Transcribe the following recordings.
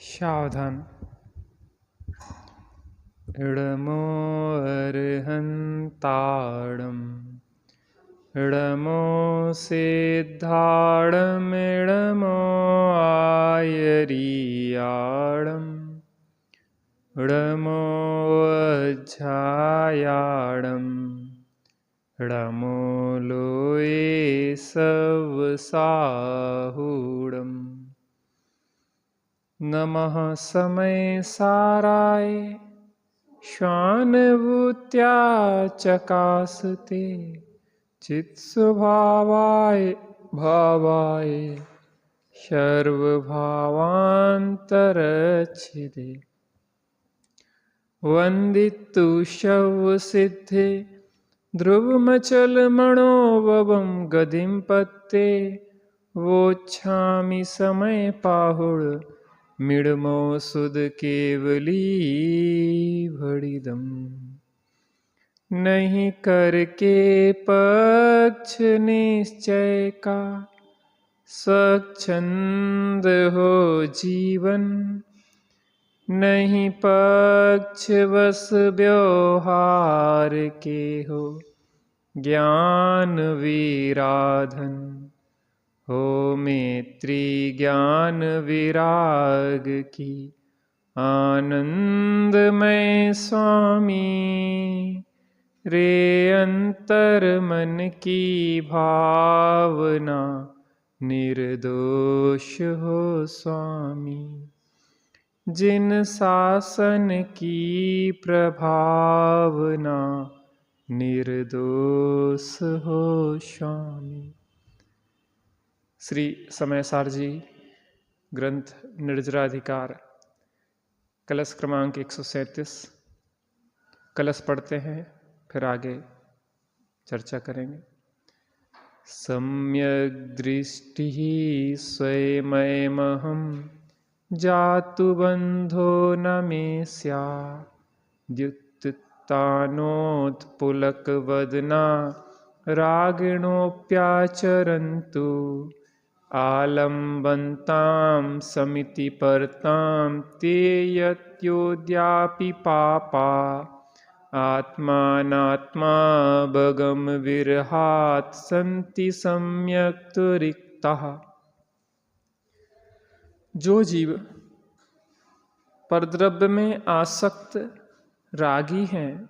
सावधान। इडमो अर्हन्ताडम् इडमो सिद्धाडम् इडमो आयरीयाडम् इडमो अज्जायाडम् इडमो लोये सवसाहुडम्। नमः समय साराय श्वानुभूत्या चकासते चित्स्वभावाय भावाय सर्वभावान्तरच्छिदे वन्दितु शवसिद्धे ध्रुवमचलमणोभवं गतिं पत्ते वोच्छामि समय पाहुड मिडमो सुद केवली भड़िदम। नहीं करके पक्ष निश्चय का स्वच्छंद हो जीवन नहीं पक्ष बस व्यवहार के हो ज्ञान विराधन हो मैत्री ज्ञान विराग की आनंदमय स्वामी रे अंतर मन की भावना निर्दोष हो स्वामी जिन शासन की प्रभावना निर्दोष हो स्वामी। श्री समयसार जी ग्रंथ निर्जराधिकार कलश क्रमांक 137 कलश पढ़ते हैं, फिर आगे चर्चा करेंगे। सम्यक दृष्टि स्वयमहम जातु बंधो न मे स्याद्युत्तानोत्पुलक वदना रागिणोऽप्याचरन्तु आलम्बन्तां समिति परतां ते यत्योद्यापि पापा आत्मानात्मा भगम विरहात् सन्ति सम्यक् रिक्तः। जो जीव परद्रव्य में आसक्त रागी हैं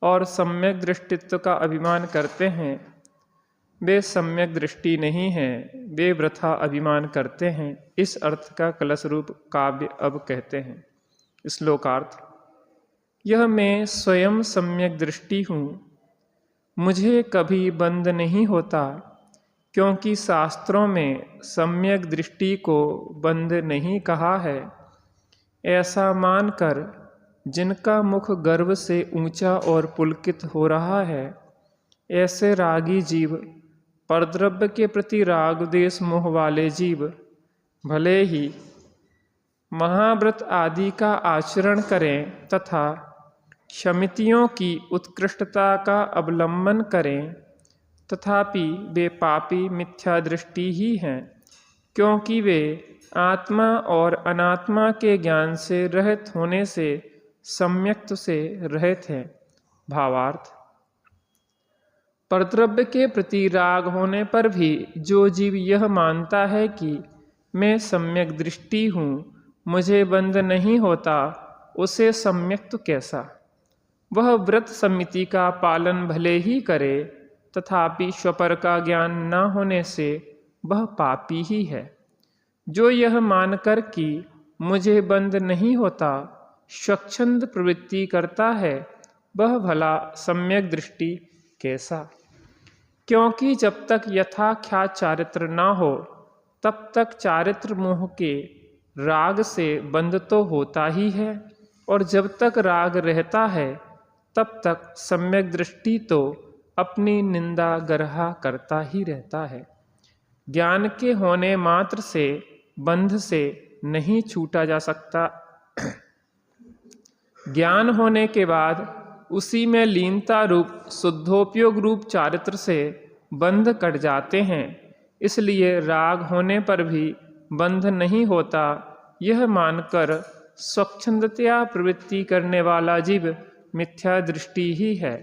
और सम्यक दृष्टित्व का अभिमान करते हैं, वे सम्यक दृष्टि नहीं हैं, वे वृथा अभिमान करते हैं। इस अर्थ का कलश रूप काव्य अब कहते हैं। श्लोकार्थ। यह मैं स्वयं सम्यक दृष्टि हूँ, मुझे कभी बंध नहीं होता, क्योंकि शास्त्रों में सम्यक दृष्टि को बंध नहीं कहा है। ऐसा मानकर जिनका मुख गर्व से ऊंचा और पुलकित हो रहा है, ऐसे रागी जीव, परद्रव्य के प्रति राग द्वेष मोह वाले जीव भले ही महाव्रत आदि का आचरण करें तथा समितियों की उत्कृष्टता का अवलंबन करें, तथापि वे पापी मिथ्या दृष्टि ही हैं, क्योंकि वे आत्मा और अनात्मा के ज्ञान से रहित होने से सम्यक्त्व से रहित हैं। भावार्थ। परद्रव्य के प्रति राग होने पर भी जो जीव यह मानता है कि मैं सम्यक दृष्टि हूँ, मुझे बंध नहीं होता, उसे सम्यक्त्व कैसा? वह व्रत समिति का पालन भले ही करे, तथापि स्वपर का ज्ञान न होने से वह पापी ही है। जो यह मानकर कि मुझे बंध नहीं होता स्वच्छंद प्रवृत्ति करता है, वह भला सम्यक दृष्टि कैसा? क्योंकि जब तक यथाख्यात चारित्र न हो, तब तक चारित्र मोह के राग से बंध तो होता ही है, और जब तक राग रहता है तब तक सम्यक दृष्टि तो अपनी निंदा गरहा करता ही रहता है। ज्ञान के होने मात्र से बंध से नहीं छूटा जा सकता। ज्ञान होने के बाद उसी में लीनता रूप शुद्धोपयोग रूप चारित्र से बंध कट जाते हैं। इसलिए राग होने पर भी बंध नहीं होता, यह मानकर स्वच्छंदतया प्रवृत्ति करने वाला जीव मिथ्या दृष्टि ही है।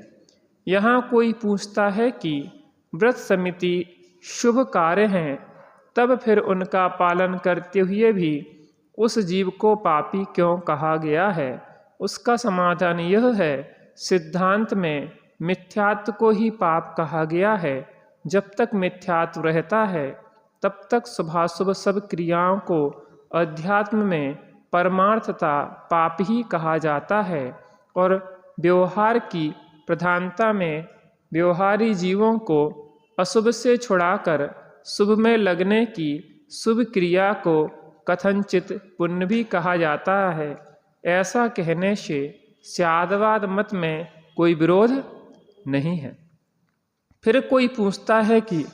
यहाँ कोई पूछता है कि व्रत समिति शुभ कार्य हैं, तब फिर उनका पालन करते हुए भी उस जीव को पापी क्यों कहा गया है? उसका समाधान यह है, सिद्धांत में मिथ्यात्व को ही पाप कहा गया है। जब तक मिथ्यात्व रहता है तब तक शुभाशुभ सब क्रियाओं को अध्यात्म में परमार्थता पाप ही कहा जाता है और व्यवहार की प्रधानता में व्यवहारी जीवों को अशुभ से छुड़ाकर शुभ में लगने की शुभ क्रिया को कथनचित पुण्य भी कहा जाता है। ऐसा कहने से स्यादवाद मत में कोई विरोध नहीं है। फिर कोई पूछता है कि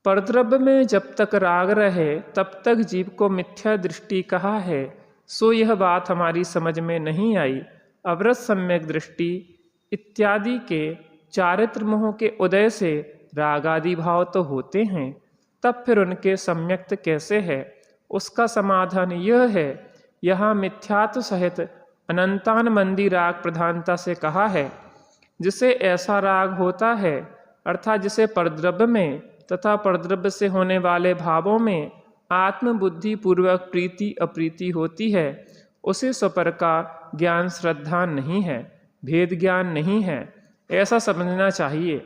परद्रव्य में जब तक राग रहे तब तक जीव को मिथ्या दृष्टि कहा है, सो यह बात हमारी समझ में नहीं आई। अवृत सम्यक दृष्टि इत्यादि के चारित्र मोह के उदय से रागादि भाव तो होते हैं, तब फिर उनके सम्यक्त कैसे है? उसका समाधान यह है, यहाँ मिथ्यात्व सहित अनंतान मंदी राग प्रधानता से कहा है। जिसे ऐसा राग होता है अर्थात जिसे परद्रव्य में तथा परद्रव्य से होने वाले भावों में आत्मबुद्धि पूर्वक प्रीति अप्रीति होती है, उसे स्वपर का ज्ञान श्रद्धा नहीं है, भेद ज्ञान नहीं है, ऐसा समझना चाहिए।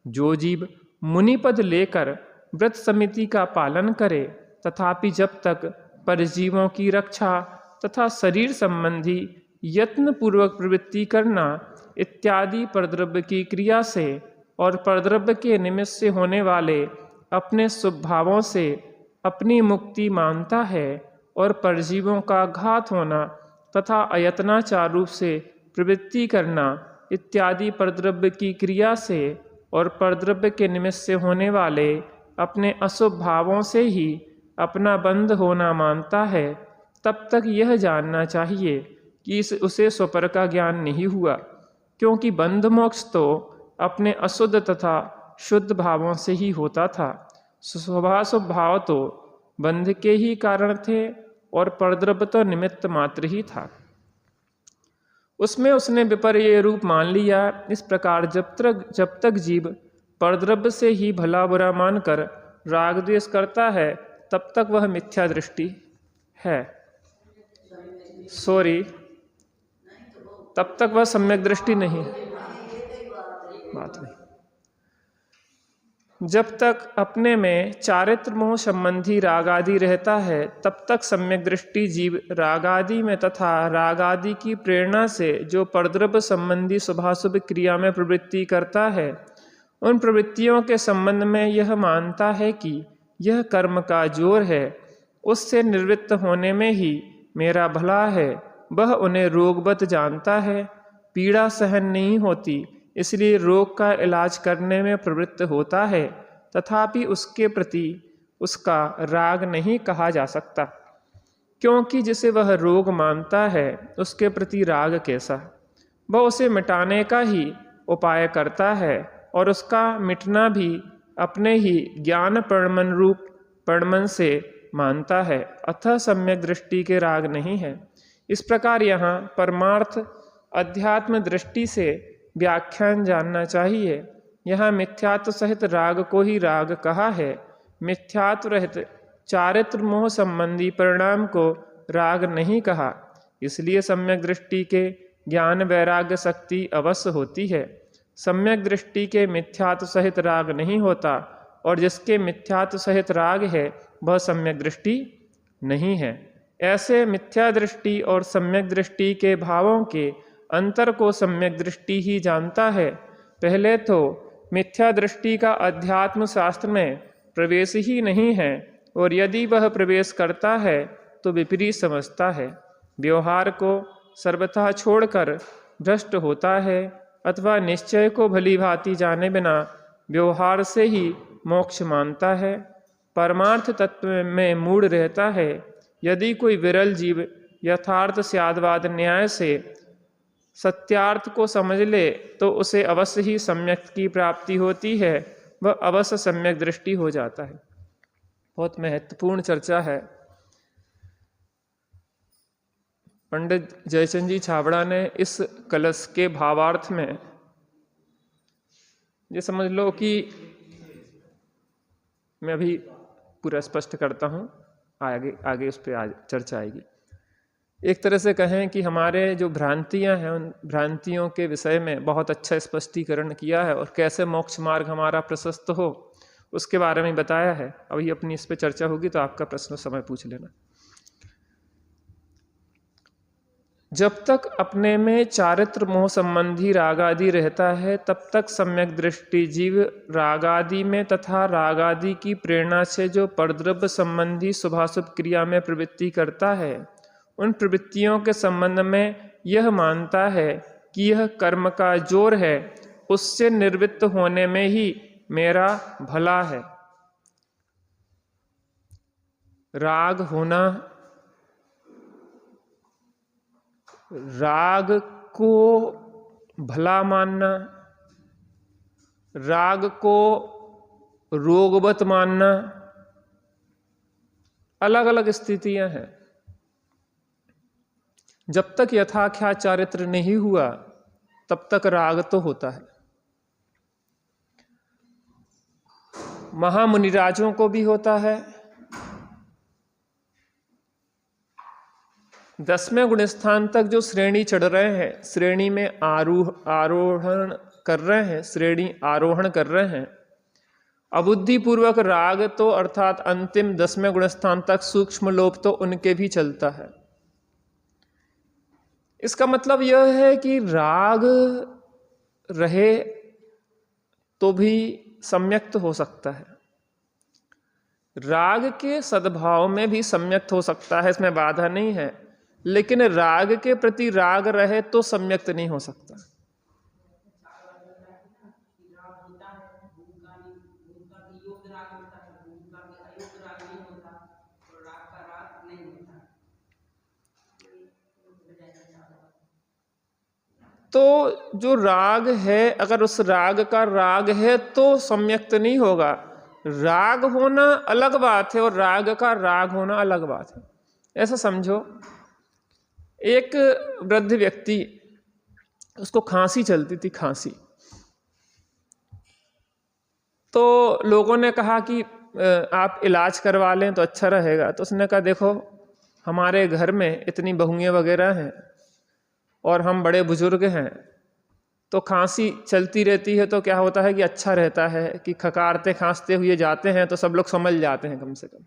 जो जीव मुनिपद लेकर व्रत समिति का पालन करे तथापि जब तक परजीवों की रक्षा तथा शरीर संबंधी यत्न पूर्वक प्रवृत्ति करना इत्यादि परद्रव्य की क्रिया से और परद्रव्य के निमित्त से होने वाले अपने शुभ भावों से अपनी मुक्ति मानता है और परजीवों का घात होना तथा अयत्नाचार रूप से प्रवृत्ति करना इत्यादि परद्रव्य की क्रिया से और परद्रव्य के निमित्त से होने वाले अपने अशुभ भावों से ही अपना बंध होना मानता है, तब तक यह जानना चाहिए कि उसे स्वपर का ज्ञान नहीं हुआ, क्योंकि बंध मोक्ष तो अपने अशुद्ध तथा शुद्ध भावों से ही होता था। शुभाशुभ भाव तो बंध के ही कारण थे और परद्रव्य तो निमित्त मात्र ही था। उसमें उसने विपर्य रूप मान लिया। इस प्रकार जब तक जीव परद्रव्य से ही भला बुरा मानकर राग द्वेष करता है तब तक वह मिथ्या दृष्टि है। तब तक वह सम्यक दृष्टि नहीं बात नहीं। जब तक अपने में चारित्र मोह संबंधी रागादि रहता है तब तक सम्यक दृष्टि जीव रागादि में तथा रागादि की प्रेरणा से जो परद्रव्य संबंधी शुभाशुभ क्रिया में प्रवृत्ति करता है, उन प्रवृत्तियों के संबंध में यह मानता है कि यह कर्म का जोर है, उससे निवृत्त होने में ही मेरा भला है। वह उन्हें रोगवत जानता है, पीड़ा सहन नहीं होती, इसलिए रोग का इलाज करने में प्रवृत्त होता है, तथापि उसके प्रति उसका राग नहीं कहा जा सकता, क्योंकि जिसे वह रोग मानता है उसके प्रति राग कैसा? वह उसे मिटाने का ही उपाय करता है और उसका मिटना भी अपने ही ज्ञान परमन रूप परमन से मानता है, अतः सम्यक दृष्टि के राग नहीं है। इस प्रकार यहाँ परमार्थ अध्यात्म दृष्टि से व्याख्यान जानना चाहिए। यहाँ मिथ्यात्व सहित राग को ही राग कहा है, मिथ्यात्व रहित चारित्र मोह संबंधी परिणाम को राग नहीं कहा। इसलिए सम्यक दृष्टि के ज्ञान वैराग्य शक्ति अवश्य होती है। सम्यक दृष्टि के मिथ्यात्व सहित राग नहीं होता और जिसके मिथ्यात्व सहित राग है वह सम्यक दृष्टि नहीं है। ऐसे मिथ्या दृष्टि और सम्यक दृष्टि के भावों के अंतर को सम्यक दृष्टि ही जानता है। पहले तो मिथ्या दृष्टि का अध्यात्म शास्त्र में प्रवेश ही नहीं है और यदि वह प्रवेश करता है तो विपरीत समझता है, व्यवहार को सर्वथा छोड़कर भ्रष्ट होता है अथवा निश्चय को भली भांति जाने बिना व्यवहार से ही मोक्ष मानता है, परमार्थ तत्व में मूढ़ रहता है। यदि कोई विरल जीव यथार्थ स्यादवाद न्याय से सत्यार्थ को समझ ले तो उसे अवश्य ही सम्यक की प्राप्ति होती है, वह अवश्य सम्यक दृष्टि हो जाता है। बहुत महत्वपूर्ण चर्चा है। पंडित जयचंद जी छाबड़ा ने इस कलश के भावार्थ में ये समझ लो कि मैं अभी पूरा स्पष्ट करता हूँ, आगे आगे उस पर आज चर्चा आएगी। एक तरह से कहें कि हमारे जो भ्रांतियां हैं उन भ्रांतियों के विषय में बहुत अच्छा स्पष्टीकरण किया है और कैसे मोक्ष मार्ग हमारा प्रशस्त हो उसके बारे में बताया है। अभी अपनी इस पर चर्चा होगी तो आपका प्रश्न समय पूछ लेना। जब तक अपने में चारित्र मोह संबंधी रागादि रहता है तब तक सम्यक दृष्टि जीव रागादि में तथा रागादि की प्रेरणा से जो परद्रव्य संबंधी शुभाशुभ क्रिया में प्रवृत्ति करता है उन प्रवृत्तियों के संबंध में यह मानता है कि यह कर्म का जोर है, उससे निवृत्त होने में ही मेरा भला है। राग होना, राग को भला मानना, राग को रोगवत मानना, अलग अलग स्थितियां हैं। जब तक यथाख्या चारित्र नहीं हुआ तब तक राग तो होता है। महामुनिराजों को भी होता है। 10वें गुण स्थान तक जो श्रेणी चढ़ रहे हैं, श्रेणी में आरोहण कर रहे हैं, श्रेणी आरोहण कर रहे हैं, अबुद्धिपूर्वक राग तो अर्थात अंतिम 10वें गुण स्थान तक सूक्ष्म लोभ तो उनके भी चलता है। इसका मतलब यह है कि राग रहे तो भी सम्यक्त हो सकता है, राग के सद्भाव में भी सम्यक्त हो सकता है, इसमें बाधा नहीं है, लेकिन राग के प्रति राग रहे तो सम्यक्त नहीं हो सकता। तो जो राग है, अगर उस राग का राग है तो सम्यक्त नहीं होगा। राग होना अलग बात है और राग का राग होना अलग बात है। ऐसा समझो, एक वृद्ध व्यक्ति, उसको खांसी चलती थी, खांसी। तो लोगों ने कहा कि आप इलाज करवा लें तो अच्छा रहेगा। तो उसने कहा देखो हमारे घर में इतनी बहुएं वगैरह हैं और हम बड़े बुजुर्ग हैं, तो खांसी चलती रहती है तो क्या होता है कि अच्छा रहता है कि खकारते खांसते हुए जाते हैं तो सब लोग समझ जाते हैं, कम से कम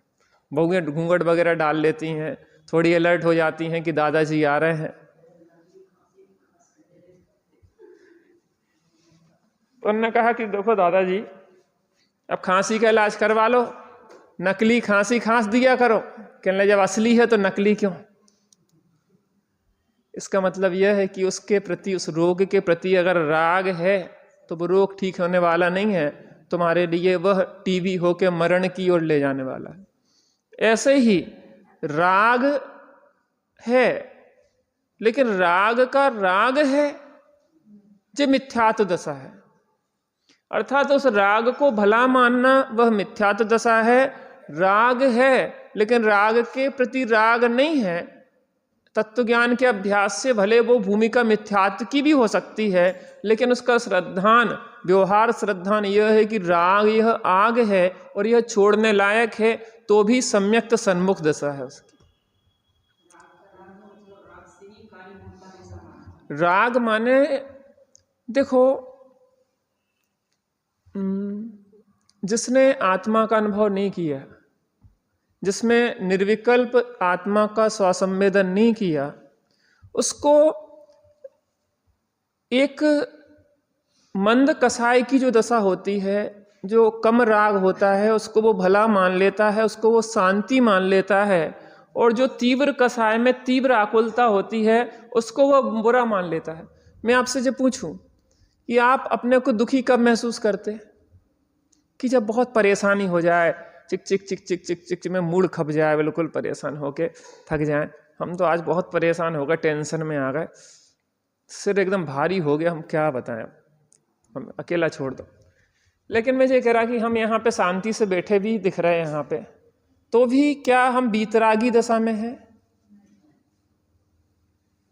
बहुएं घूंघट वगैरह डाल लेती हैं, थोड़ी अलर्ट हो जाती हैं कि दादाजी आ रहे हैं। तो उन्होंने कहा कि देखो दादाजी अब खांसी का इलाज करवा लो, नकली खांसी खांस दिया करो। कहने लगे जब असली है तो नकली क्यों? इसका मतलब यह है कि उसके प्रति, उस रोग के प्रति अगर राग है तो वो रोग ठीक होने वाला नहीं है, तुम्हारे लिए वह टीबी होकर मरण की ओर ले जाने वाला है। ऐसे ही राग है, लेकिन राग का राग है जो मिथ्यात्व दशा है, अर्थात उस राग को भला मानना वह मिथ्यात्व दशा है। राग है लेकिन राग के प्रति राग नहीं है। तत्व ज्ञान के अभ्यास से भले वो भूमिका मिथ्यात्व की भी हो सकती है, लेकिन उसका श्रद्धान, व्यवहार श्रद्धान यह है कि राग यह आग है और यह छोड़ने लायक है, तो भी सम्यक्त सन्मुख दशा है उसकी। राग माने देखो, जिसने आत्मा का अनुभव नहीं किया, जिसमें निर्विकल्प आत्मा का स्वासंवेदन नहीं किया, उसको एक मंद कसाय की जो दशा होती है, जो कम राग होता है, उसको वो भला मान लेता है, उसको वो शांति मान लेता है, और जो तीव्र कसाय में तीव्र आकुलता होती है उसको वो बुरा मान लेता है। मैं आपसे जब पूछूं कि आप अपने को दुखी कब महसूस करते? कि जब बहुत परेशानी हो जाए, चिक चिक चिक चिक चिक चिक में मूड खप जाए, बिल्कुल परेशान होके थक जाए। हम तो आज बहुत परेशान हो गए, टेंशन में आ गए, सिर एकदम भारी हो गया, हम क्या बताएं, हम अकेला छोड़ दो। लेकिन मैं ये कह रहा कि हम यहाँ पे शांति से बैठे भी दिख रहे हैं यहाँ पे, तो भी क्या हम बीतरागी दशा में हैं?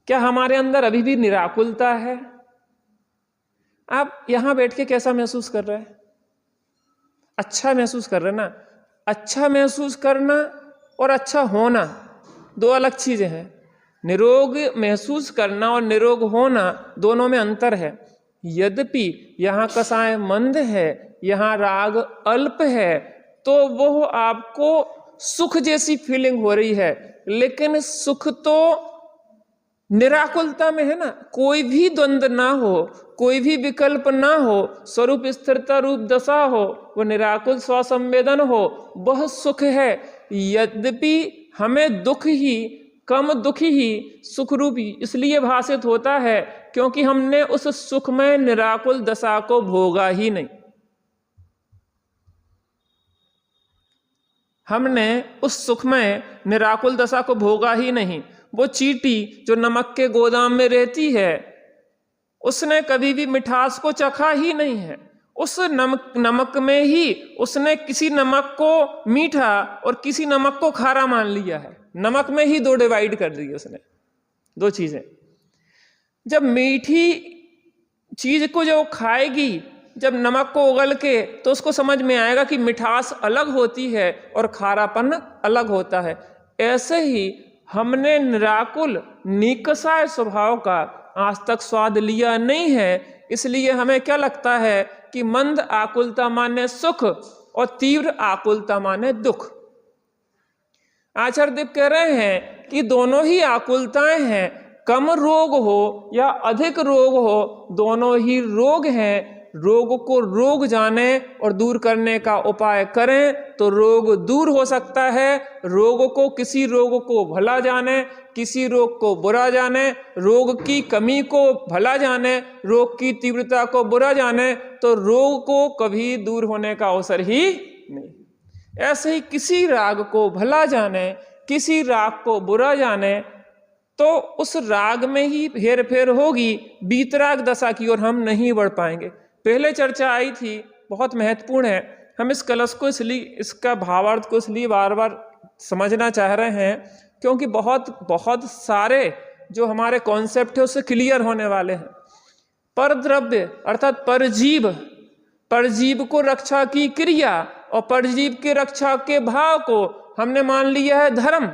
क्या हमारे अंदर अभी भी निराकुलता है? आप यहां बैठ के कैसा महसूस कर रहे हैं? अच्छा महसूस कर रहे हैं ना? अच्छा महसूस करना और अच्छा होना दो अलग चीजें हैं। निरोग महसूस करना और निरोग होना दोनों में अंतर है। यद्यपि यहाँ कसाय मंद है, यहाँ राग अल्प है, तो वो आपको सुख जैसी फीलिंग हो रही है, लेकिन सुख तो निराकुलता में है ना। कोई भी द्वंद्व ना हो, कोई भी विकल्प ना हो, स्वरूप स्थिरता रूप दशा हो, वो निराकुल स्वसंवेदन हो, वह सुख है। यद्यपि हमें दुख ही, कम दुखी ही सुख रूप इसलिए भाषित होता है क्योंकि हमने उस सुखमय निराकुल दशा को भोगा ही नहीं। हमने उस सुखमय निराकुल दशा को भोगा ही नहीं। वो चींटी जो नमक के गोदाम में रहती है, उसने कभी भी मिठास को चखा ही नहीं है। उस नमक में ही उसने किसी नमक को मीठा और किसी नमक को खारा मान लिया है। नमक में ही दो डिवाइड कर दी उसने, दो चीजें। जब मीठी चीज को जो खाएगी, जब नमक को उगल के, तो उसको समझ में आएगा कि मिठास अलग होती है और खारापन अलग होता है। ऐसे ही हमने निराकुल निकषाय स्वभाव का आज तक स्वाद लिया नहीं है, इसलिए हमें क्या लगता है कि मंद आकुलता माने सुख और तीव्र आकुलता माने दुख। आचार्यदेव कह रहे हैं कि दोनों ही आकुलताएं हैं, कम रोग हो या अधिक रोग हो, दोनों ही रोग हैं। रोग को रोग जाने और दूर करने का उपाय करें तो रोग दूर हो सकता है। रोग को, किसी रोग को भला जाने, किसी रोग को बुरा जाने, रोग की कमी को भला जाने, रोग की तीव्रता को बुरा जाने, तो रोग को कभी दूर होने का अवसर ही नहीं। ऐसे ही किसी राग को भला जाने, किसी राग को बुरा जाने, तो उस राग में ही हेर फेर होगी, बीतराग दशा की ओर हम नहीं बढ़ पाएंगे। पहले चर्चा आई थी, बहुत महत्वपूर्ण है। हम इस कलश को इसलिए, इसका भावार्थ को इसलिए बार बार समझना चाह रहे हैं क्योंकि बहुत सारे जो हमारे कॉन्सेप्ट है उससे क्लियर होने वाले हैं। परद्रव्य अर्थात परजीव, परजीव को रक्षा की क्रिया और परजीव के रक्षा के भाव को हमने मान लिया है धर्म।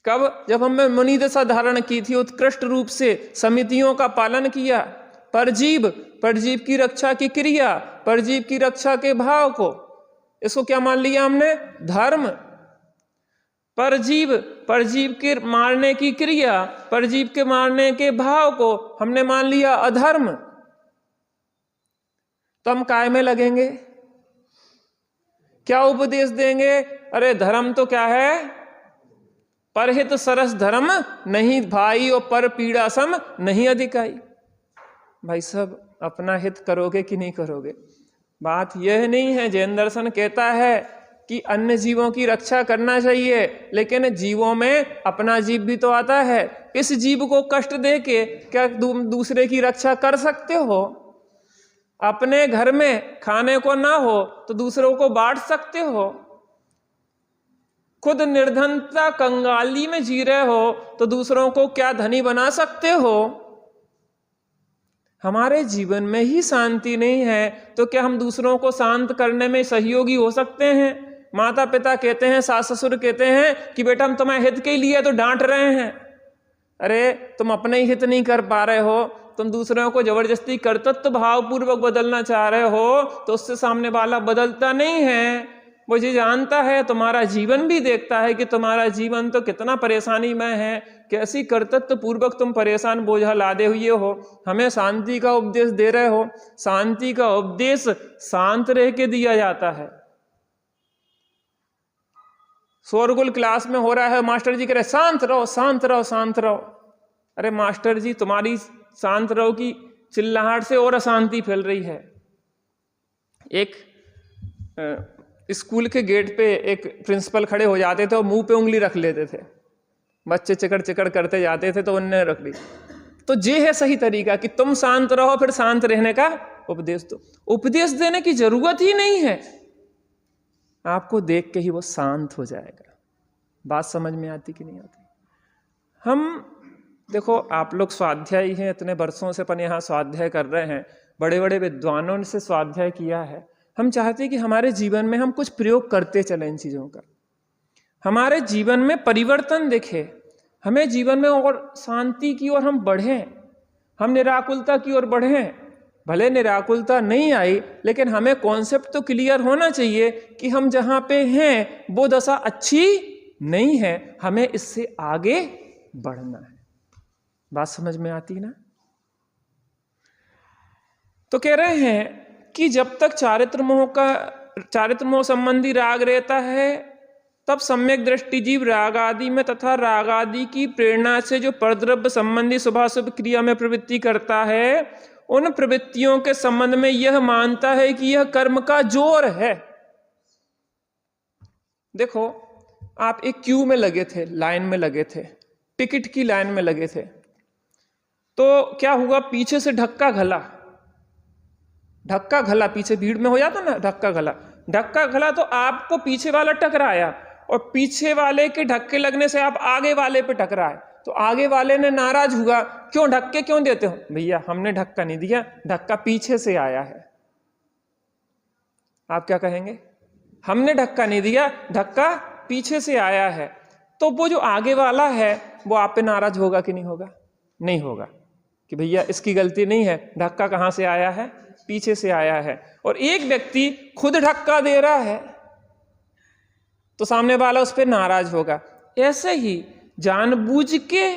कब? जब हमने मुनि दशा धारण की थी, उत्कृष्ट रूप से समितियों का पालन किया। परजीव, परजीव की रक्षा की क्रिया, परजीव की रक्षा के भाव को, इसको क्या मान लिया हमने? धर्म। परजीव, परजीव के मारने की क्रिया, परजीव के मारने के भाव को हमने मान लिया अधर्म। तो हम काय में लगेंगे? क्या उपदेश देंगे? अरे धर्म तो क्या है? परहित सरस धर्म नहीं भाई और पर पीड़ा सम नहीं अधिकाई। भाई साहब, अपना हित करोगे कि नहीं करोगे? बात यह नहीं है। जैन दर्शन कहता है कि अन्य जीवों की रक्षा करना चाहिए, लेकिन जीवों में अपना जीव भी तो आता है। इस जीव को कष्ट दे के क्या दूसरे की रक्षा कर सकते हो? अपने घर में खाने को ना हो तो दूसरों को बांट सकते हो? खुद निर्धनता कंगाली में जी रहे हो तो दूसरों को क्या धनी बना सकते हो? हमारे जीवन में ही शांति नहीं है तो क्या हम दूसरों को शांत करने में सहयोगी हो सकते हैं? माता पिता कहते हैं, सास ससुर कहते हैं कि बेटा हम तुम्हारे हित के लिए तो डांट रहे हैं। अरे तुम अपने ही हित नहीं कर पा रहे हो, तुम दूसरों को जबरदस्ती कर्तृत्व भाव पूर्वक बदलना चाह रहे हो, तो उससे सामने वाला बदलता नहीं है। वो जी जानता है, तुम्हारा जीवन भी देखता है कि तुम्हारा जीवन तो कितना परेशानी में है, कैसी कर्तव्य पूर्वक तुम परेशान बोझा लादे हुए हो। हमें शांति का उपदेश दे रहे हो। शांति का उपदेश शांत रह के दिया जाता है। शोरगुल क्लास में हो रहा है, मास्टर जी कह रहे शांत रहो शांत रहो शांत रहो। अरे मास्टर जी, तुम्हारी शांत रहो की चिल्लाहट से और अशांति फैल रही है। एक स्कूल के गेट पे एक प्रिंसिपल खड़े हो जाते थे और मुंह पे उंगली रख लेते थे। बच्चे चिकड़ चिकड़ करते जाते थे तो उनने रख ली। तो ये है सही तरीका कि तुम शांत रहो, फिर शांत रहने का उपदेश दो। उपदेश देने की जरूरत ही नहीं है, आपको देख के ही वो शांत हो जाएगा। बात समझ में आती कि नहीं आती? हम देखो, आप लोग स्वाध्यायी हैं, इतने वर्षों से अपन यहाँ स्वाध्याय कर रहे हैं, बड़े बड़े विद्वानों से स्वाध्याय किया है। हम चाहते हैं कि हमारे जीवन में हम कुछ प्रयोग करते चलें इन चीज़ों का, हमारे जीवन में परिवर्तन दिखे, हमें जीवन में और शांति की ओर हम बढ़ें, हम निराकुलता की ओर बढ़ें। भले निराकुलता नहीं आई, लेकिन हमें कॉन्सेप्ट तो क्लियर होना चाहिए कि हम जहाँ पे हैं वो दशा अच्छी नहीं है, हमें इससे आगे बढ़ना है। बात समझ में आती ना? तो कह रहे हैं कि जब तक चारित्र मोह संबंधी राग रहता है, तब सम्यक दृष्टि जीव राग आदि में तथा राग आदि की प्रेरणा से जो परद्रव्य संबंधी शुभाशुभ क्रिया में प्रवृत्ति करता है, उन प्रवृत्तियों के संबंध में यह मानता है कि यह कर्म का जोर है। देखो, आप एक क्यू में लगे थे, लाइन में लगे थे, टिकट की लाइन में लगे थे, तो क्या हुआ, पीछे से धक्का घला, पीछे भीड़ में हो जाता ना, धक्का घला तो आपको पीछे वाला टकराया, और पीछे वाले के धक्के लगने से आप आगे वाले पे टकराए, तो आगे वाले ने नाराज हुआ, क्यों धक्के क्यों देते हो? भैया हमने धक्का नहीं दिया, धक्का पीछे से आया है। आप क्या कहेंगे? हमने धक्का नहीं दिया, धक्का पीछे से आया है। तो वो जो आगे वाला है वो आप पे नाराज होगा कि नहीं होगा? नहीं होगा, कि भैया इसकी गलती नहीं है, धक्का कहाँ से आया है? पीछे से आया है। और एक व्यक्ति खुद धक्का दे रहा है तो सामने वाला उस पर नाराज होगा। ऐसे ही जानबूझ के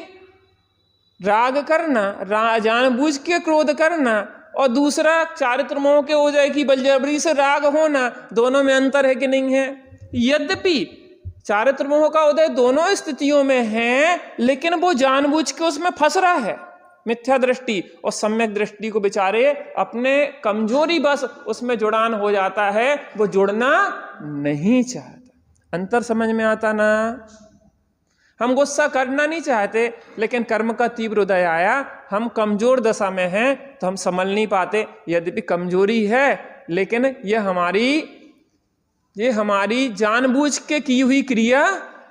राग करना, जानबूझ के क्रोध करना, और दूसरा चारित्र मोह के हो जाए कि बलजबरी से राग होना, दोनों में अंतर है कि नहीं है? यद्यपि चारित्र मोह का उदय दोनों स्थितियों में है, लेकिन वो जानबूझ के उसमें फंस रहा है, मिथ्या दृष्टि और सम्यक दृष्टि को बेचारे अपने कमजोरी बस उसमें जुड़ान हो जाता है, वो जुड़ना नहीं चाहता। अंतर समझ में आता ना? हम गुस्सा करना नहीं चाहते, लेकिन कर्म का तीव्र उदय आया, हम कमजोर दशा में हैं तो हम संभल नहीं पाते। यद्यपि कमजोरी है, लेकिन ये हमारी जानबूझ के की हुई क्रिया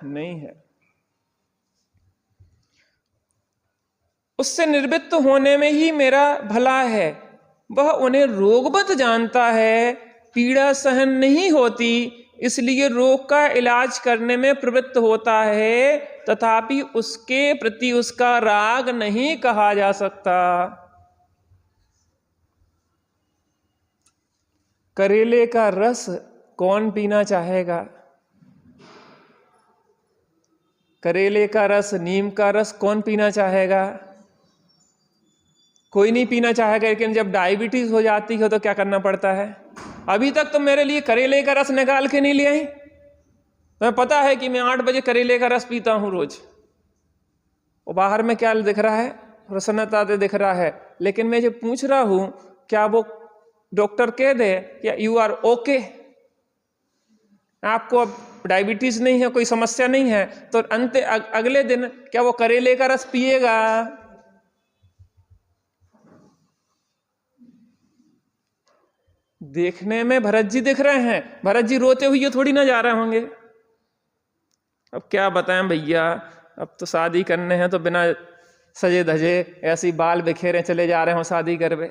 नहीं है। उससे निर्वृत्त होने में ही मेरा भला है। वह उन्हें रोगवत जानता है, पीड़ा सहन नहीं होती, इसलिए रोग का इलाज करने में प्रवृत्त होता है, तथापि उसके प्रति उसका राग नहीं कहा जा सकता। करेले का रस कौन पीना चाहेगा? करेले का रस, नीम का रस कौन पीना चाहेगा? कोई नहीं पीना चाहेगा। लेकिन जब डायबिटीज हो जाती है तो क्या करना पड़ता है? अभी तक तो मेरे लिए करेले का रस निकाल के नहीं ले आई। तुम्हें पता है कि मैं 8 बजे करेले का रस पीता हूं रोज। वो बाहर में क्या दिख रहा है? प्रसन्नता से दिख रहा है, लेकिन मैं जो पूछ रहा हूं, क्या वो डॉक्टर कह दे कि यू आर ओके, आपको अब डायबिटीज नहीं है, कोई समस्या नहीं है, तो अगले दिन क्या वो करेले का रस पिएगा? देखने में भरत जी दिख रहे हैं, भरत जी रोते हुए थोड़ी ना जा रहे होंगे। अब क्या बताएं भैया, अब तो शादी करने हैं तो बिना सजे धजे ऐसी बाल बिखेरे चले जा रहे हो शादी करवे।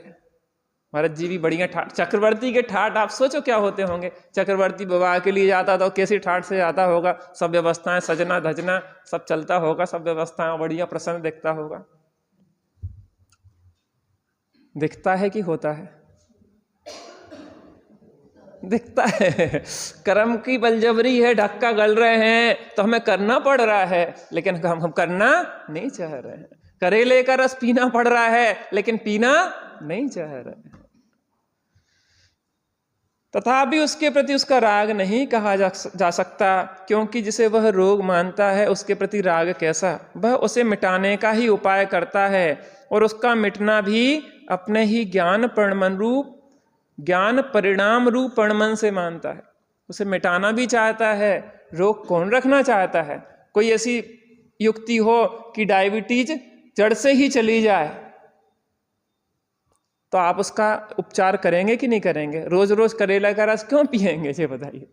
भरत जी भी बढ़िया ठाट, चक्रवर्ती के ठाट आप सोचो क्या होते होंगे। चक्रवर्ती विवाह के लिए जाता तो कैसी ठाट से जाता होगा, सब व्यवस्थाएं, सजना धजना सब चलता होगा, सब व्यवस्थाएं, बढ़िया प्रसन्न दिखता होगा। दिखता है कि होता है? दिखता है। कर्म की बलजबरी है, धक्का गल रहे हैं तो हमें करना पड़ रहा है, लेकिन हम करना नहीं चाह रहे हैं। करेले का रस पीना पड़ रहा है, लेकिन पीना नहीं चाह रहे हैं। तथापि उसके प्रति उसका राग नहीं कहा जा सकता, क्योंकि जिसे वह रोग मानता है उसके प्रति राग कैसा? वह उसे मिटाने का ही उपाय करता है, और उसका मिटना भी अपने ही ज्ञान परिणाम रूप परिणमन से मानता है। उसे मिटाना भी चाहता है। रोग कौन रखना चाहता है? कोई ऐसी युक्ति हो कि डायबिटीज जड़ से ही चली जाए, तो आप उसका उपचार करेंगे कि नहीं करेंगे? रोज रोज करेला का रस क्यों पिएंगे, ये बताइए।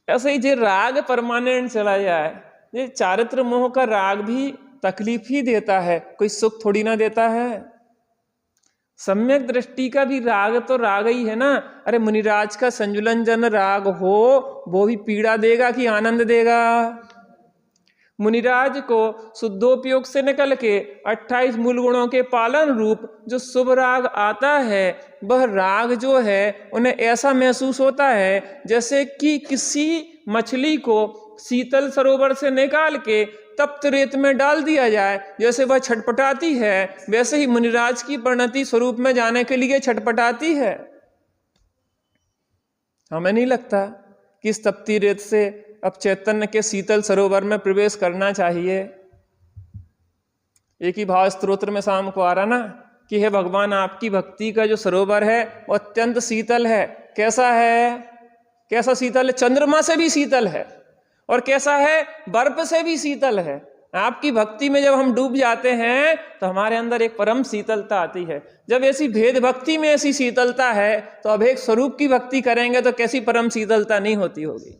ऐसे ही जो राग परमानेंट चला जाए, ये चारित्र मोह का राग भी तकलीफ ही देता है, कोई सुख थोड़ी ना देता है। सम्यक दृष्टि का भी राग तो राग ही है ना। अरे मुनिराज का संजुलन जन राग हो, वो भी पीड़ा देगा कि आनंद देगा? मुनिराज को शुद्धोपयोग से निकल के 28 मूल गुणों के पालन रूप जो शुभ राग आता है, वह राग जो है उन्हें ऐसा महसूस होता है जैसे कि किसी मछली को शीतल सरोवर से निकाल के तप्त रेत में डाल दिया जाए, जैसे वह छटपटाती है, वैसे ही मुनिराज की परिणति स्वरूप में जाने के लिए छटपटाती है। हमें नहीं लगता कि इस तप्ती रेत से अब चैतन्य के शीतल सरोवर में प्रवेश करना चाहिए? एक ही भाव स्तोत्र में शाम को आ रहा ना कि हे भगवान, आपकी भक्ति का जो सरोवर है वो अत्यंत शीतल है। कैसा है? कैसा शीतल है? चंद्रमा से भी शीतल है। और कैसा है? बर्फ से भी शीतल है। आपकी भक्ति में जब हम डूब जाते हैं तो हमारे अंदर एक परम शीतलता आती है। जब ऐसी भेद भक्ति में ऐसी शीतलता है तो अब एक स्वरूप की भक्ति करेंगे तो कैसी परम शीतलता नहीं होती होगी।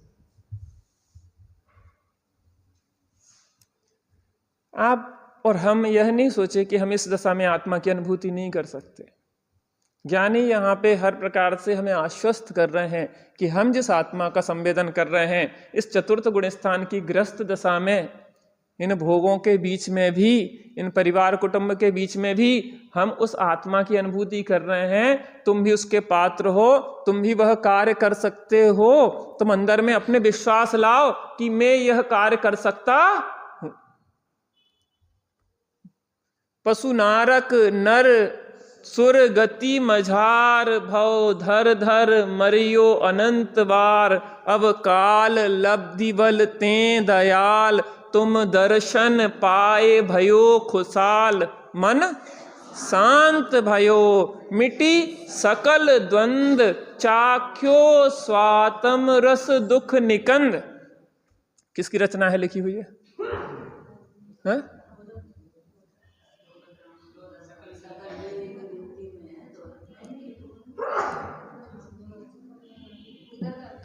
आप और हम यह नहीं सोचे कि हम इस दशा में आत्मा की अनुभूति नहीं कर सकते। ज्ञानी यहाँ पे हर प्रकार से हमें आश्वस्त कर रहे हैं कि हम जिस आत्मा का संवेदन कर रहे हैं, इस चतुर्थ गुण स्थान की ग्रस्त दशा में, इन भोगों के बीच में भी, इन परिवार कुटुंब के बीच में भी हम उस आत्मा की अनुभूति कर रहे हैं। तुम भी उसके पात्र हो, तुम भी वह कार्य कर सकते हो। तुम अंदर में अपने विश्वास लाओ कि मैं यह कार्य कर सकता हूं। पशु नारक नर सुर गति मझार, भव धर धर मरियो अनंत बार, अब काल लब्धि बल ते दयाल, तुम दर्शन पाए भयो खुशाल, मन शांत भयो मिटी सकल द्वंद, चाख्यो स्वातम रस दुख निकंद। किसकी रचना है, लिखी हुई है? हाँ?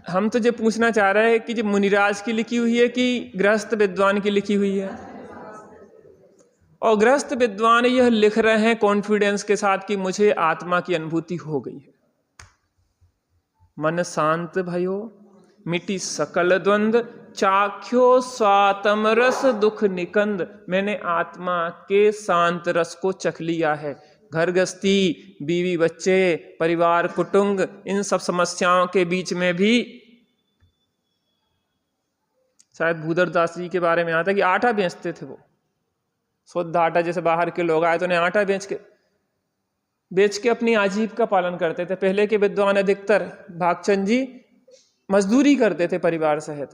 हम तो जो पूछना चाह रहे हैं कि जो मुनिराज की लिखी हुई है कि गृहस्थ विद्वान की लिखी हुई है? और गृहस्थ विद्वान यह लिख रहे हैं कॉन्फिडेंस के साथ कि मुझे आत्मा की अनुभूति हो गई है। मन शांत भयो मिटी सकल द्वंद, चाख्यो स्वातम रस दुख निकंद। मैंने आत्मा के शांत रस को चख लिया है। घर गृहस्थी, बीवी बच्चे, परिवार कुटुंब, इन सब समस्याओं के बीच में भी शायद भूधर दास जी के बारे में आता है कि आटा बेचते थे वो, शुद्ध आटा। जैसे बाहर के लोग आए तो उन्हें आटा बेच के अपनी आजीविका पालन करते थे। पहले के विद्वान अधिकतर भागचंद जी मजदूरी करते थे परिवार सहित।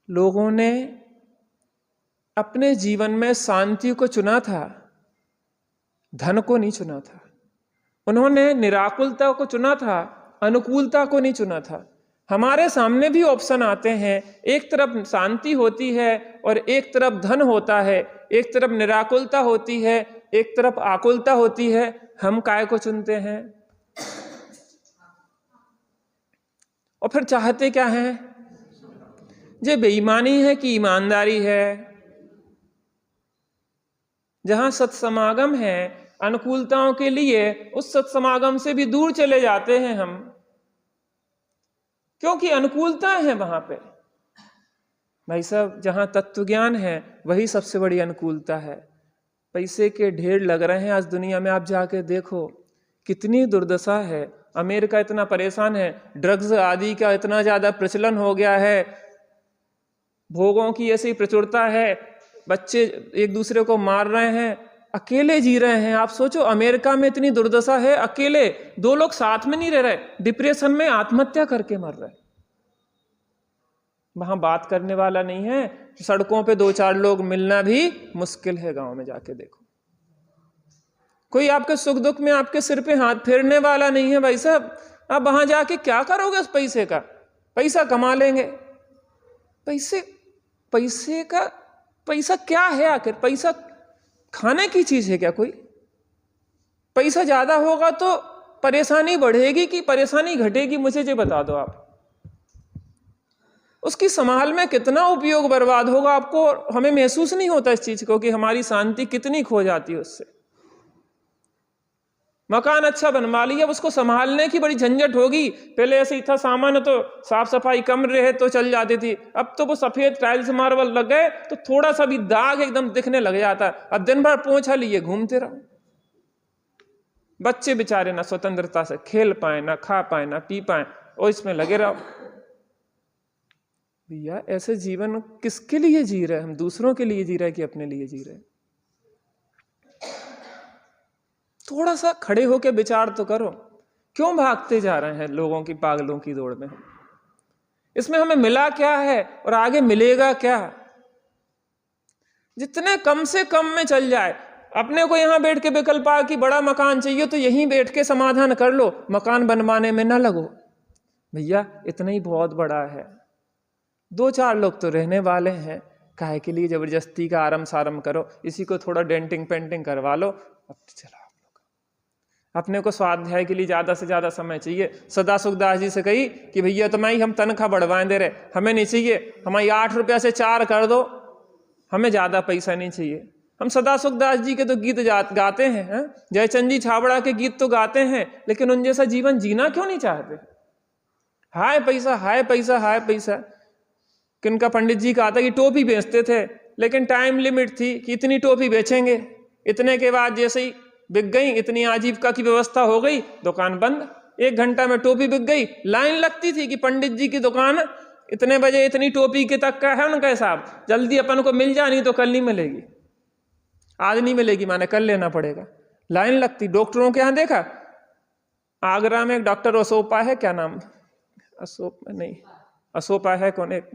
लोगों ने अपने जीवन में शांति को चुना था, धन को नहीं चुना था। उन्होंने निराकुलता को चुना था, अनुकूलता को नहीं चुना था। हमारे सामने भी ऑप्शन आते हैं, एक तरफ शांति होती है और एक तरफ धन होता है, एक तरफ निराकुलता होती है, एक तरफ आकुलता होती है। हम काय को चुनते हैं? और फिर चाहते क्या हैं? ये बेईमानी है कि ईमानदारी है? जहां सत्समागम है, अनुकूलताओं के लिए उस सत्समागम से भी दूर चले जाते हैं हम, क्योंकि अनुकूलता है वहां पे। भाई साहब, जहां तत्व ज्ञान है वही सबसे बड़ी अनुकूलता है। पैसे के ढेर लग रहे हैं आज दुनिया में, आप जाके देखो कितनी दुर्दशा है। अमेरिका इतना परेशान है, ड्रग्स आदि का इतना ज्यादा प्रचलन हो गया है, भोगों की ऐसी प्रचुरता है, बच्चे एक दूसरे को मार रहे हैं, अकेले जी रहे हैं। आप सोचो अमेरिका में इतनी दुर्दशा है, अकेले दो लोग साथ में नहीं रह रहे, डिप्रेशन में आत्महत्या करके मर रहे। वहां बात करने वाला नहीं है, सड़कों पे 2-4 लोग मिलना भी मुश्किल है। गांव में जाके देखो, कोई आपके सुख दुख में आपके सिर पे हाथ फेरने वाला नहीं है। भाई साहब, आप वहां जाके क्या करोगे उस पैसे का? पैसा कमा लेंगे, पैसा क्या है आखिर? पैसा खाने की चीज है क्या कोई? पैसा ज्यादा होगा तो परेशानी बढ़ेगी कि परेशानी घटेगी? मुझे ये बता दो आप। उसकी संभाल में कितना उपयोग बर्बाद होगा आपको, हमें महसूस नहीं होता इस चीज को कि हमारी शांति कितनी खो जाती है उससे। मकान अच्छा बनवा लिया, अब उसको संभालने की बड़ी झंझट होगी। पहले ऐसे ही था, सामान तो साफ सफाई कम रहे तो चल जाती थी, अब तो वो सफेद टाइल्स मार्बल लग गए तो थोड़ा सा भी दाग एकदम दिखने लग जाता है। अब दिन भर पोंछा लिए घूमते रहो। बच्चे बेचारे ना स्वतंत्रता से खेल पाए, ना खा पाए, ना पी पाए, और इसमें लगे रहो। भैया ऐसे जीवन किसके लिए जी रहे हैं हम? दूसरों के लिए जी रहे हैं कि अपने लिए जी रहे हैं? थोड़ा सा खड़े होकर विचार तो करो, क्यों भागते जा रहे हैं लोगों की पागलों की दौड़ में? इसमें हमें मिला क्या है और आगे मिलेगा क्या? जितने कम से कम में चल जाए। अपने को यहां बैठ के विकल्प आ कि बड़ा मकान चाहिए तो यहीं बैठ के समाधान कर लो, मकान बनवाने में ना लगो। भैया इतना ही बहुत बड़ा है, 2-4 लोग तो रहने वाले हैं, काहे के लिए जबरदस्ती का आरम सारम करो? इसी को थोड़ा डेंटिंग पेंटिंग करवा लो, अब चला। अपने को स्वाध्याय के लिए ज्यादा से ज्यादा समय चाहिए। सदा सुखदास जी से कही कि भैया तुम्हारी हम तनख्वाह बढ़वाएं दे रहे, हमें नहीं चाहिए, हमारी 8 रुपया से 4 कर दो, हमें ज्यादा पैसा नहीं चाहिए। हम सदा सुखदास जी के तो गीत गाते हैं, जयचंद जी छाबड़ा के गीत तो गाते हैं, लेकिन उन जैसा जीवन जीना क्यों नहीं चाहते? हाय पैसा, हाय पैसा, हाय पैसा। किनका पंडित जी कहा था कि टोपी बेचते थे, लेकिन टाइम लिमिट थी कि इतनी टोपी बेचेंगे, इतने के बाद जैसे ही बिक गई, इतनी आजीविका की व्यवस्था हो गई, दुकान बंद। 1 घंटा में टोपी बिक गई। लाइन लगती थी कि पंडित जी की दुकान इतने बजे इतनी टोपी के तक का है उनका हिसाब, जल्दी अपन को मिल जाए, नहीं तो कल नहीं मिलेगी, आज नहीं मिलेगी, माने कल लेना पड़ेगा। लाइन लगती। डॉक्टरों के यहाँ देखा, आगरा में एक डॉक्टर असोपा है, क्या नाम, असोपा है कौन एक,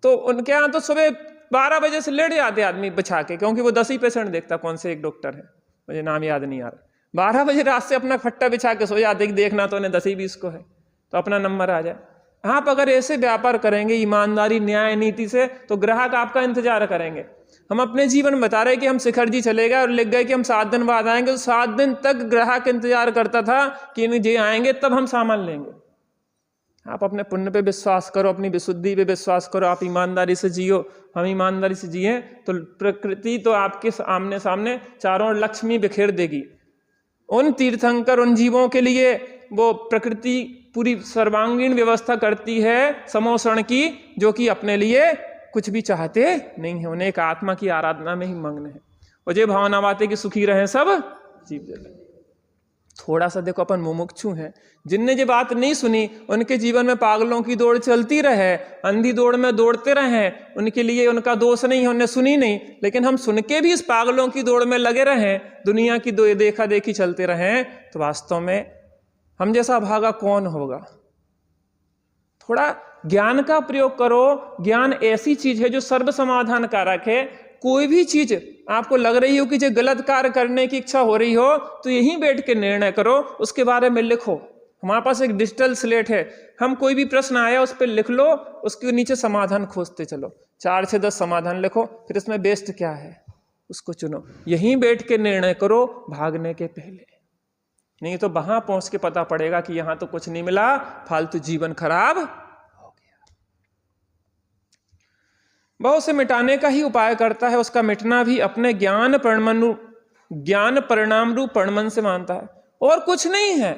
तो उनके यहाँ तो सुबह 12 बजे से लेट जाते आदमी बिछा के, क्योंकि वो 10 ही पेशेंट देखता। कौन से एक डॉक्टर है, मुझे नाम याद नहीं आ रहा। 12 बजे रात से अपना खट्टा बिछा के सो जाते कि देखना तो उन्हें 10-20 को है, तो अपना नंबर आ जाए। आप अगर ऐसे व्यापार करेंगे ईमानदारी न्याय नीति से, तो ग्राहक आपका इंतजार करेंगे। हम अपने जीवन में बता रहे कि हम शिखर जी चले गए और लिख गए कि हम 7 दिन बाद आएंगे, तो 7 दिन तक ग्राहक इंतजार करता था कि नहीं जी आएंगे तब हम सामान लेंगे। आप अपने पुण्य पे विश्वास करो, अपनी विशुद्धि पे विश्वास करो, आप ईमानदारी से जियो, हम ईमानदारी से जिए तो प्रकृति तो आपके आमने सामने चारों ओर लक्ष्मी बिखेर देगी। उन तीर्थंकर, उन जीवों के लिए वो प्रकृति पूरी सर्वांगीण व्यवस्था करती है समोषण की, जो कि अपने लिए कुछ भी चाहते नहीं है, उन्हें एक आत्मा की आराधना में ही मग्न है। और ये भावना बातें कि सुखी रहे सब जीव जगत। थोड़ा सा देखो, अपन मुमुक्षु हैं, जिनने ये बात नहीं सुनी उनके जीवन में पागलों की दौड़ चलती रहे, अंधी दौड़ में दौड़ते रहे, उनके लिए उनका दोष नहीं है, उन्हें सुनी नहीं। लेकिन हम सुन के भी इस पागलों की दौड़ में लगे रहें, दुनिया की देखा देखी चलते रहें, तो वास्तव में हम जैसा भागा कौन होगा? थोड़ा ज्ञान का प्रयोग करो। ज्ञान ऐसी चीज है जो सर्व समाधान कारक है। कोई भी चीज आपको लग रही हो कि जो गलत कार्य करने की इच्छा हो रही हो, तो यहीं बैठ के निर्णय करो, उसके बारे में लिखो। हमारे पास एक डिजिटल स्लेट है, हम कोई भी प्रश्न आया उस पर लिख लो, उसके नीचे समाधान खोजते चलो, 4 से 10 समाधान लिखो, फिर इसमें बेस्ट क्या है उसको चुनो। यहीं बैठ के निर्णय करो भागने के पहले, नहीं तो वहां पहुंच के पता पड़ेगा कि यहां तो कुछ नहीं मिला, फालतू जीवन खराब हो गया। बहुत से मिटाने का ही उपाय करता है, उसका मिटना भी अपने ज्ञान परिणाम रूप परिणमन से मानता है, और कुछ नहीं है,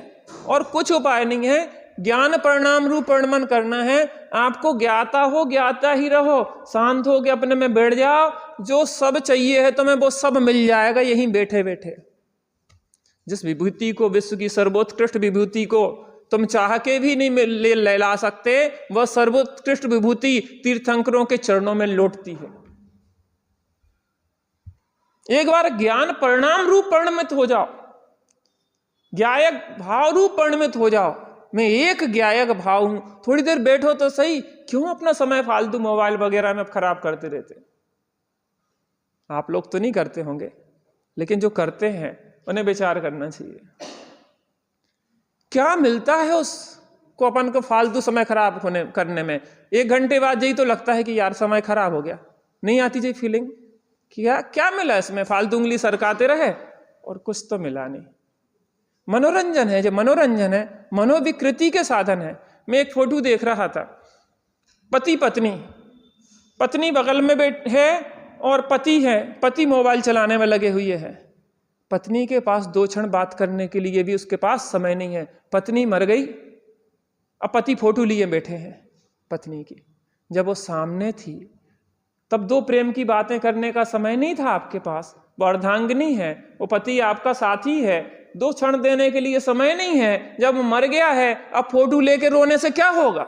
और कुछ उपाय नहीं है। ज्ञान परिणाम रूप परिणमन करना है। आपको ज्ञाता हो, ज्ञाता ही रहो, शांत हो के अपने में बैठ जाओ, जो सब चाहिए है तुम्हें वो सब मिल जाएगा यहीं बैठे बैठे। जिस विभूति को, विश्व की सर्वोत्कृष्ट विभूति को तुम चाह के भी नहीं ले ला सकते, वह सर्वोत्कृष्ट विभूति तीर्थंकरों के चरणों में लौटती है। एक बार ज्ञान परिणाम रूप परिणमित हो जाओ, ज्ञायक भाव रूप परिणमित हो जाओ। मैं एक ज्ञायक भाव हूं, थोड़ी देर बैठो तो सही, क्यों अपना समय फालतू मोबाइल वगैरह में खराब करते रहते? आप लोग तो नहीं करते होंगे, लेकिन जो करते हैं उन्हें विचार करना चाहिए। क्या मिलता है उसको अपन को फालतू समय खराब करने में? 1 घंटे बाद यही तो लगता है कि यार समय खराब हो गया, नहीं आती जी फीलिंग कि यार क्या मिला इसमें, फालतू उंगली सरकाते रहे और कुछ तो मिला नहीं। मनोरंजन है, जो मनोरंजन है मनोविकृति के साधन है। मैं एक फोटो देख रहा था, पति पत्नी, पत्नी बगल में है और पति है, पति मोबाइल चलाने में लगे हुए हैं। पत्नी के पास 2 क्षण बात करने के लिए भी उसके पास समय नहीं है। पत्नी मर गई, अब पति फोटो लिए बैठे हैं पत्नी की। जब वो सामने थी तब 2 प्रेम की बातें करने का समय नहीं था आपके पास। वो अर्धांगिनी है, वो पति आपका साथी है, 2 क्षण देने के लिए समय नहीं है। जब मर गया है अब फोटो लेके रोने से क्या होगा?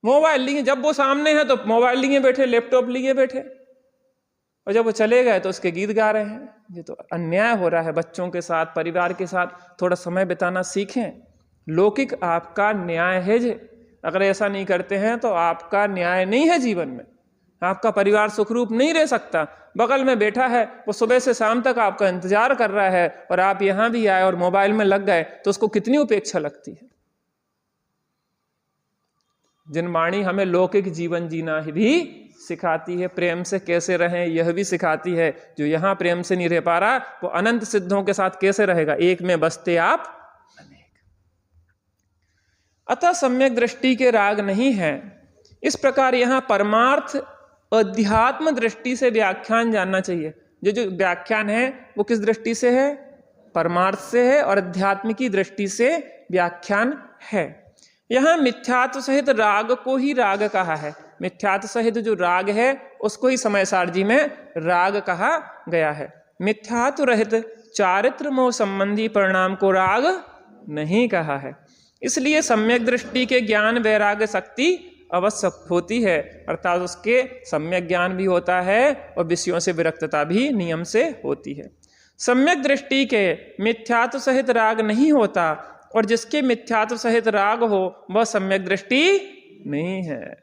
मोबाइल लिए, जब वो सामने है तो मोबाइल लिए बैठे, लैपटॉप लिए बैठे, और जब वो चले गए तो उसके गीत गा रहे हैं। ये तो अन्याय हो रहा है। बच्चों के साथ, परिवार के साथ थोड़ा समय बिताना सीखें। लौकिक आपका न्याय है। अगर ऐसा नहीं करते हैं तो आपका न्याय नहीं है जीवन में। आपका परिवार सुखरूप नहीं रह सकता। बगल में बैठा है, वो सुबह से शाम तक आपका इंतजार कर रहा है और आप यहां भी आए और मोबाइल में लग गए तो उसको कितनी उपेक्षा लगती है। जिनवाणी हमें लौकिक जीवन जीना भी सिखाती है, प्रेम से कैसे रहें यह भी सिखाती है। जो यहां प्रेम से नहीं रह पा रहा वो अनंत सिद्धों के साथ कैसे रहेगा? एक में बसते आप अनेक। अतः सम्यक दृष्टि के राग नहीं है। इस प्रकार यहां परमार्थ अध्यात्म दृष्टि से व्याख्यान जानना चाहिए। जो व्याख्यान है वो किस दृष्टि से है? परमार्थ से है और अध्यात्म की दृष्टि से व्याख्यान है। यहां मिथ्यात्व सहित राग को ही राग कहा है। मिथ्यात्व सहित जो राग है उसको ही समयसारजी में राग कहा गया है। मिथ्यात्व रहित चारित्र मोह संबंधी परिणाम को राग नहीं कहा है। इसलिए सम्यक दृष्टि के ज्ञान वैराग्य शक्ति अवश्य होती है, अर्थात उसके सम्यक ज्ञान भी होता है और विषयों से विरक्तता भी नियम से होती है। सम्यक दृष्टि के मिथ्यात्व सहित राग नहीं होता और जिसके मिथ्यात्व सहित राग हो वह सम्यक दृष्टि नहीं है।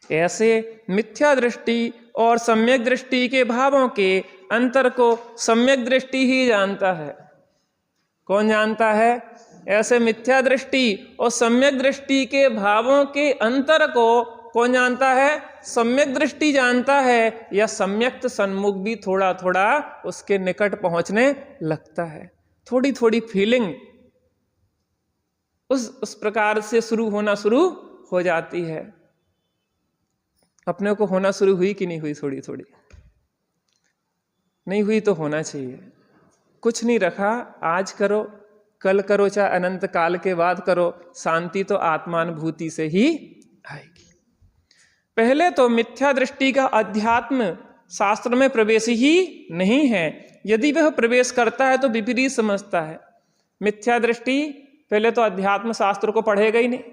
ऐसे मिथ्या दृष्टि और सम्यक दृष्टि के भावों के अंतर को सम्यक दृष्टि ही जानता है। कौन जानता है? ऐसे मिथ्या दृष्टि और सम्यक दृष्टि के भावों के अंतर को कौन जानता है? सम्यक दृष्टि जानता है, या सम्यक्त सन्मुख भी थोड़ा थोड़ा उसके निकट पहुंचने लगता है। थोड़ी थोड़ी फीलिंग उस प्रकार से शुरू हो जाती है। अपने को होना शुरू हुई कि नहीं हुई? थोड़ी थोड़ी नहीं हुई तो होना चाहिए। कुछ नहीं रखा, आज करो, कल करो, चाहे अनंत काल के बाद करो, शांति तो आत्मानुभूति से ही आएगी। पहले तो मिथ्या दृष्टि का अध्यात्म शास्त्र में प्रवेश ही नहीं है। यदि वह प्रवेश करता है तो विपरीत समझता है। मिथ्या दृष्टि पहले तो अध्यात्म शास्त्र को पढ़ेगा ही नहीं,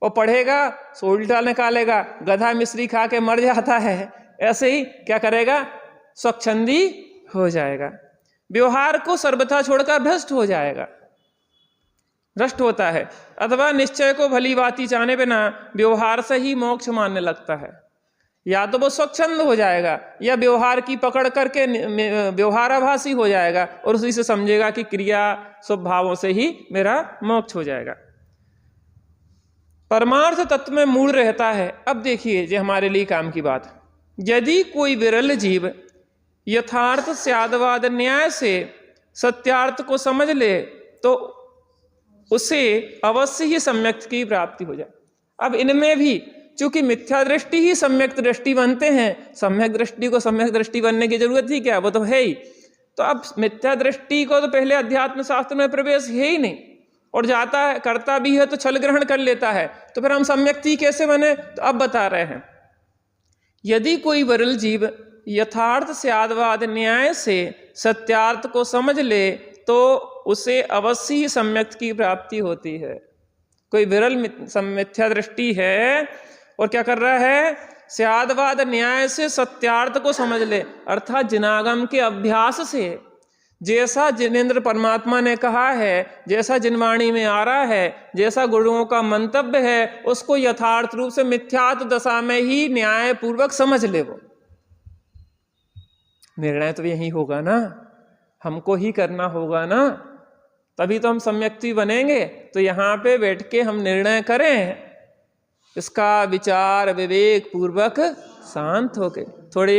और पढ़ेगा सो उल्टा निकालेगा, गधा मिश्री खा के मर जाता है, ऐसे ही क्या करेगा? स्वच्छंदी हो जाएगा, व्यवहार को सर्वथा छोड़कर भ्रष्ट हो जाएगा, भ्रष्ट होता है। अथवा निश्चय को भली बाती जाने बिना व्यवहार से ही मोक्ष मानने लगता है। या तो वो स्वच्छंद हो जाएगा या व्यवहार की पकड़ करके व्यवहाराभासी हो जाएगा और उसी से समझेगा कि क्रिया स्वभावों से ही मेरा मोक्ष हो जाएगा। परमार्थ तत्व में मूल रहता है। अब देखिए ये हमारे लिए काम की बात। यदि कोई विरल जीव यथार्थ स्यादवाद न्याय से सत्यार्थ को समझ ले तो उसे अवश्य ही सम्यक की प्राप्ति हो जाए। अब इनमें भी चूंकि मिथ्या दृष्टि ही सम्यक दृष्टि बनते हैं, सम्यक दृष्टि को सम्यक दृष्टि बनने की जरूरत ही क्या? वो तो है ही। तो अब मिथ्या दृष्टि को तो पहले अध्यात्म शास्त्र में प्रवेश है ही नहीं, और जाता है करता भी है तो छल ग्रहण कर लेता है, तो फिर हम सम्यक्ति कैसे बने? तो अब बता रहे हैं, यदि कोई विरल जीव यथार्थ स्यादवाद न्याय से सत्यार्थ को समझ ले तो उसे अवश्य ही सम्यक की प्राप्ति होती है। कोई विरल मिथ्या दृष्टि है और क्या कर रहा है? स्यादवाद न्याय से सत्यार्थ को समझ ले, अर्थात जिनागम के अभ्यास से, जैसा जिनेन्द्र परमात्मा ने कहा है, जैसा जिनवाणी में आ रहा है, जैसा गुरुओं का मंतव्य है, उसको यथार्थ रूप से मिथ्यात्व दशा में ही न्याय पूर्वक समझ ले। वो निर्णय तो यही होगा ना, हमको ही करना होगा ना, तभी तो हम सम्यक्ति बनेंगे। तो यहाँ पे बैठ के हम निर्णय करें, इसका विचार विवेक पूर्वक शांत होके थोड़े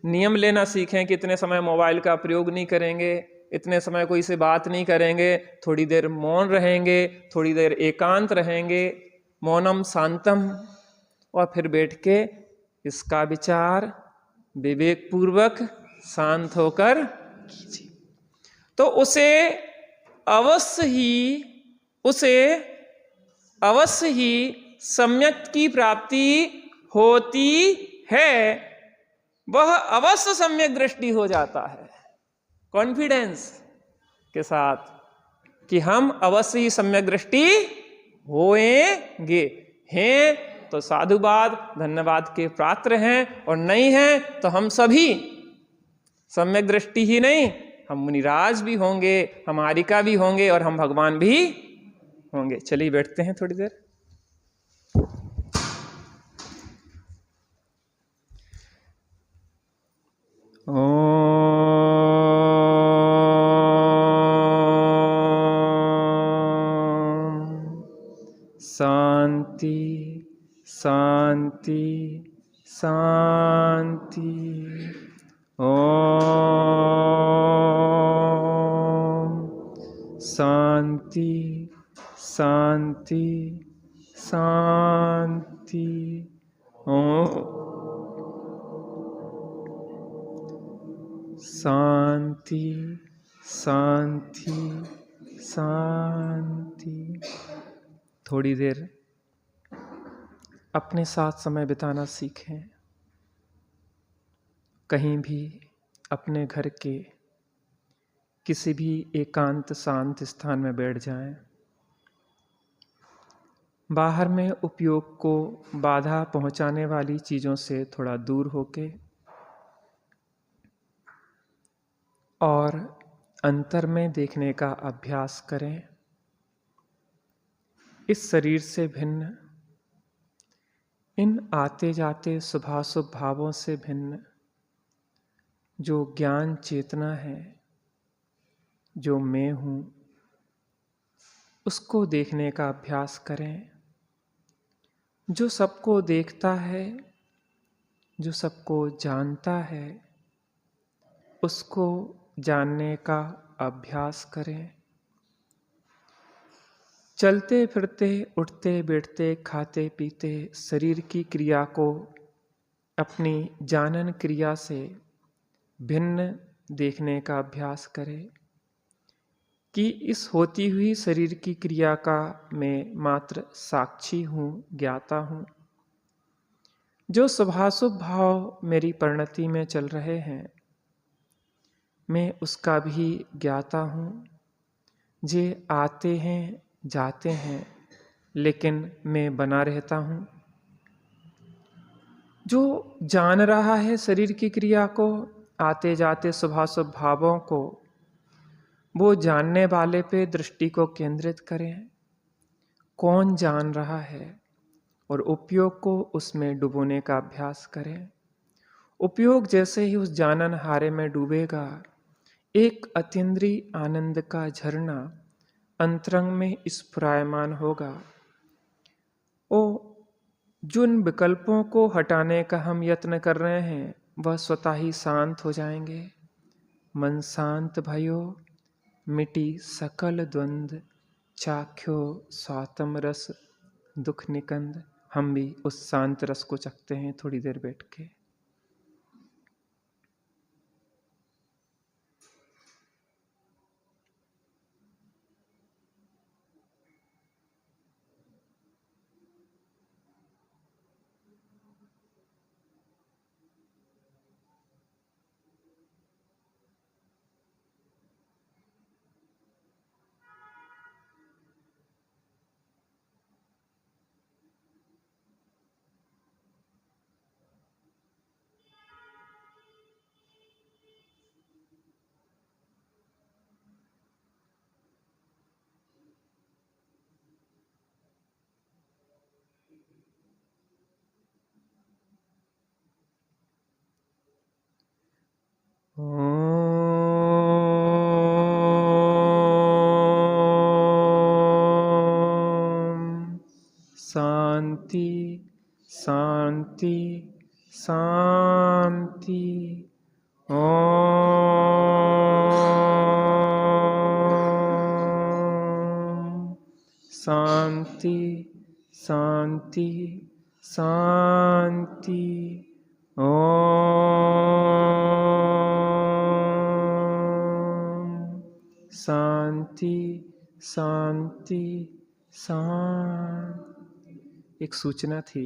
नियम लेना सीखें कि इतने समय मोबाइल का प्रयोग नहीं करेंगे, इतने समय कोई से बात नहीं करेंगे, थोड़ी देर मौन रहेंगे, थोड़ी देर एकांत रहेंगे, मौनम शांतम, और फिर बैठ के इसका विचार विवेक पूर्वक शांत होकर कीजिए। तो उसे अवश्य ही सम्यक की प्राप्ति होती है। वह अवश्य सम्यक दृष्टि हो जाता है कॉन्फिडेंस के साथ कि हम अवश्य ही सम्यक दृष्टि होएंगे। हैं तो साधुवाद धन्यवाद के पात्र हैं, और नहीं हैं तो हम सभी सम्यक दृष्टि ही नहीं, हम मुनिराज भी होंगे, हम आरिका भी होंगे, और हम भगवान भी होंगे। चलिए बैठते हैं थोड़ी देर। शांति शांति शांति। ओम शांति शांति शांति। ओम शांति शांति शांति। थोड़ी देर अपने साथ समय बिताना सीखें। कहीं भी अपने घर के किसी भी एकांत शांत स्थान में बैठ जाएं। बाहर में उपयोग को बाधा पहुंचाने वाली चीज़ों से थोड़ा दूर होके और अंतर में देखने का अभ्यास करें। इस शरीर से भिन्न, इन आते जाते शुभाशुभ भावों से भिन्न जो ज्ञान चेतना है, जो मैं हूँ, उसको देखने का अभ्यास करें। जो सबको देखता है, जो सबको जानता है, उसको जानने का अभ्यास करें। चलते फिरते उठते बैठते खाते पीते शरीर की क्रिया को अपनी जानन क्रिया से भिन्न देखने का अभ्यास करें कि इस होती हुई शरीर की क्रिया का मैं मात्र साक्षी हूँ, ज्ञाता हूँ। जो शुभाशुभ भाव मेरी परिणति में चल रहे हैं, मैं उसका भी ज्ञाता हूँ। जे आते हैं जाते हैं, लेकिन मैं बना रहता हूँ। जो जान रहा है शरीर की क्रिया को, आते जाते शुभाशुभ भावों को, वो जानने वाले पे दृष्टि को केंद्रित करें। कौन जान रहा है, और उपयोग को उसमें डुबोने का अभ्यास करें। उपयोग जैसे ही उस जानन हारे में डूबेगा, एक अतीन्द्रिय आनंद का झरना अंतरंग में स्फुरायमान होगा। ओ जिन विकल्पों को हटाने का हम यत्न कर रहे हैं, वह स्वतः ही शांत हो जाएंगे। मन शांत भयो, मिटी सकल द्वंद्व, चाख्यो स्वातम रस दुख निकंद। हम भी उस शांत रस को चखते हैं थोड़ी देर बैठ के। शांति शांति शांति। ओम शांति शांति शांति। ओम शांति शांति शांति। एक सूचना थी,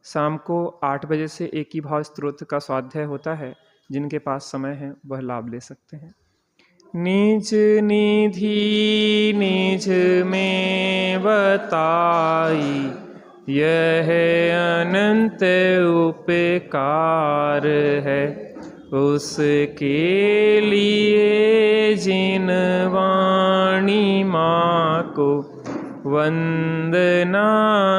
शाम को 8 बजे से एक ही भाव स्तोत्र का स्वाध्याय होता है। जिनके पास समय है वह लाभ ले सकते हैं। निज निधि निज में बताई, यह अनंत उपकार है। उसके लिए जिन वाणी माँ को वंदना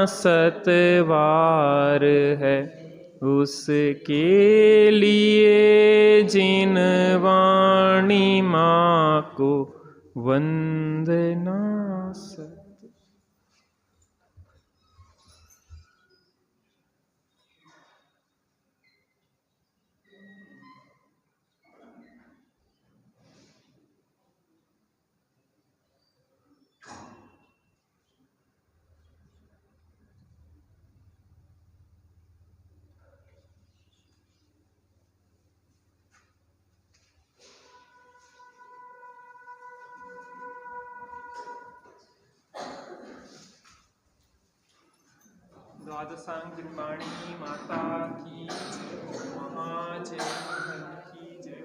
7 बार है। उसके लिए जिन वाणी माँ को वंदना 7। द्वादशांग वाणी माता की महाजय की जय।